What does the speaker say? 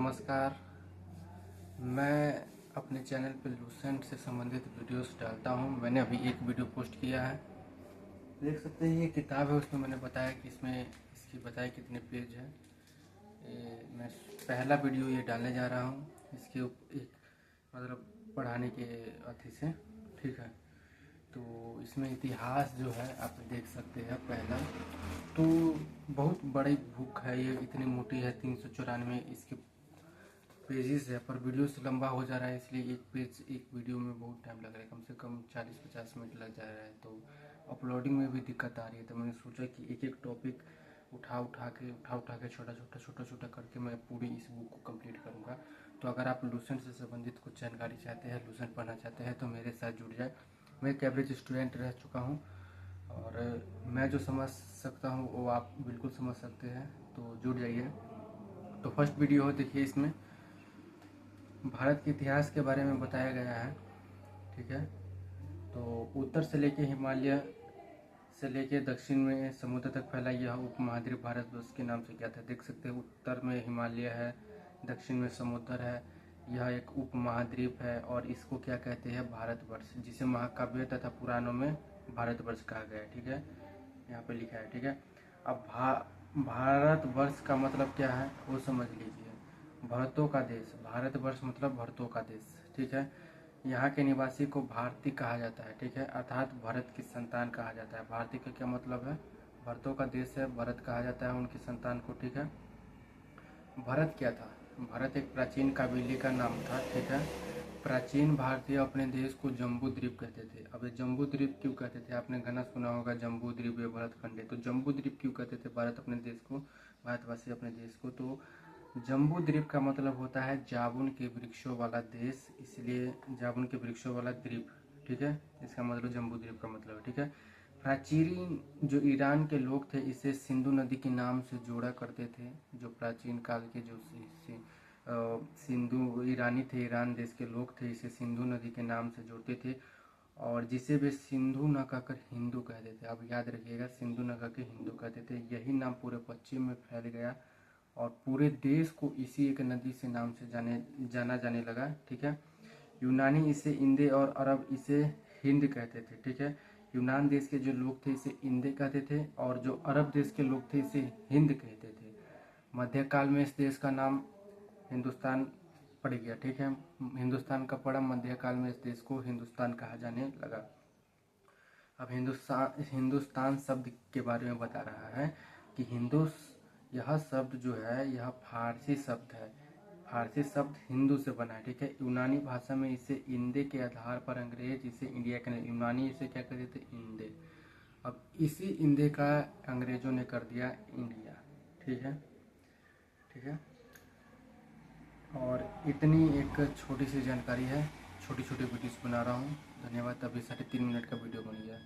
नमस्कार। मैं अपने चैनल पे लूसेंट से संबंधित वीडियोस डालता हूं। मैंने अभी एक वीडियो पोस्ट किया है, देख सकते हैं। ये किताब है, उसमें मैंने बताया कि इसमें इसकी बताया कितने पेज है। मैं पहला वीडियो ये डालने जा रहा हूं इसके एक मतलब पढ़ाने के अथी से, ठीक है। तो इसमें इतिहास जो है आप देख सकते हैं। पहला तो बहुत बड़ी बुक है, ये इतनी मोटी है, 394 इसके पेजेस है, पर वीडियो से लंबा हो जा रहा है, इसलिए एक पेज एक वीडियो में बहुत टाइम लग रहा है, कम से कम 40-50 मिनट लग जा रहा है। तो अपलोडिंग में भी दिक्कत आ रही है। तो मैंने सोचा कि एक एक टॉपिक उठा उठा के छोटा छोटा करके मैं पूरी इस बुक को कंप्लीट करूँगा। तो अगर आप लूसेंट से संबंधित कुछ जानकारी चाहते हैं, लूसेंट पढ़ना चाहते हैं, तो मेरे साथ जुड़ जाए। मैं एक एवरेज स्टूडेंट रह चुका हूँ और मैं जो समझ सकता हूँ वो आप बिल्कुल समझ सकते हैं, तो जुड़ जाइए। तो फर्स्ट वीडियो हो, देखिए। इसमें भारत के इतिहास के बारे में बताया गया है, ठीक है। तो उत्तर से लेके हिमालय से लेके दक्षिण में समुद्र तक फैला यह उपमहाद्वीप भारतवर्ष के नाम से ज्ञात है। देख सकते हैं, उत्तर में हिमालय है, दक्षिण में समुद्र है। यह एक उपमहाद्वीप है और इसको क्या कहते हैं? भारतवर्ष, जिसे महाकाव्य तथा पुराणों में भारतवर्ष कहा गया है, ठीक है। यहाँ पे लिखा है, ठीक है। अब भारतवर्ष का मतलब क्या है वो समझ लीजिए। भरतों का देश, भारतवर्ष मतलब भरतों का देश, ठीक है। यहाँ के निवासी को भारतीय कहा जाता है, ठीक है, अर्थात भरत की संतान कहा जाता है। भारतीय का क्या मतलब है? भरतों का देश है, भरत कहा जाता है उनकी संतान को, ठीक है। भरत क्या था? भरत एक प्राचीन काबिले का नाम था, ठीक है। प्राचीन भारतीय अपने देश को जम्बू द्वीप कहते थे। अब ये जम्बू द्वीप क्यों कहते थे? आपने गाना सुना होगा, जम्बू द्वीप ये भरत खंडे। तो जम्बू द्वीप क्यों कहते थे भारत अपने देश को, भारतवासी अपने देश को? तो जम्बू द्वीप का मतलब होता है जामुन के वृक्षों वाला देश, इसलिए जामुन के वृक्षों वाला द्वीप, ठीक है। इसका मतलब जम्बू द्वीप का मतलब है, ठीक है। प्राचीन जो ईरान के लोग थे इसे सिंधु नदी के नाम से जोड़ा करते थे। जो प्राचीन काल के जो सिंधु ईरानी थे, ईरान देश के लोग थे, इसे सिंधु नदी के नाम से जोड़ते थे और जिसे वे सिंधु न कहकर हिंदू कहते थे। अब याद रखिएगा, सिंधु न कहकर हिंदू कहते थे। यही नाम पूरे पश्चिम में फैल गया और पूरे देश को इसी एक नदी से नाम से जाना जाने लगा, ठीक है। यूनानी इसे इंदे और अरब इसे हिंद कहते थे, ठीक है। यूनान देश के जो लोग थे इसे इंदे कहते थे और जो अरब देश के लोग थे इसे हिंद कहते थे। मध्यकाल में इस देश का नाम हिंदुस्तान पड़ गया, ठीक है। हिंदुस्तान का पड़ा, मध्यकाल में इस देश को हिंदुस्तान कहा जाने लगा। अब हिंदुस्तान शब्द के बारे में बता रहा है कि यह शब्द जो है यह फारसी शब्द है। फारसी शब्द हिंदू से बना है, ठीक है। यूनानी भाषा में इसे इंदे के आधार पर अंग्रेज इसे इंडिया के, यूनानी इसे क्या कहते थे? इंदे। अब इसी इंदे का अंग्रेजों ने कर दिया इंडिया, ठीक है, ठीक है। और इतनी एक छोटी सी जानकारी है, छोटी छोटी वीडियोस बना रहा हूँ। धन्यवाद। अभी 3.5 मिनट का वीडियो बन गया।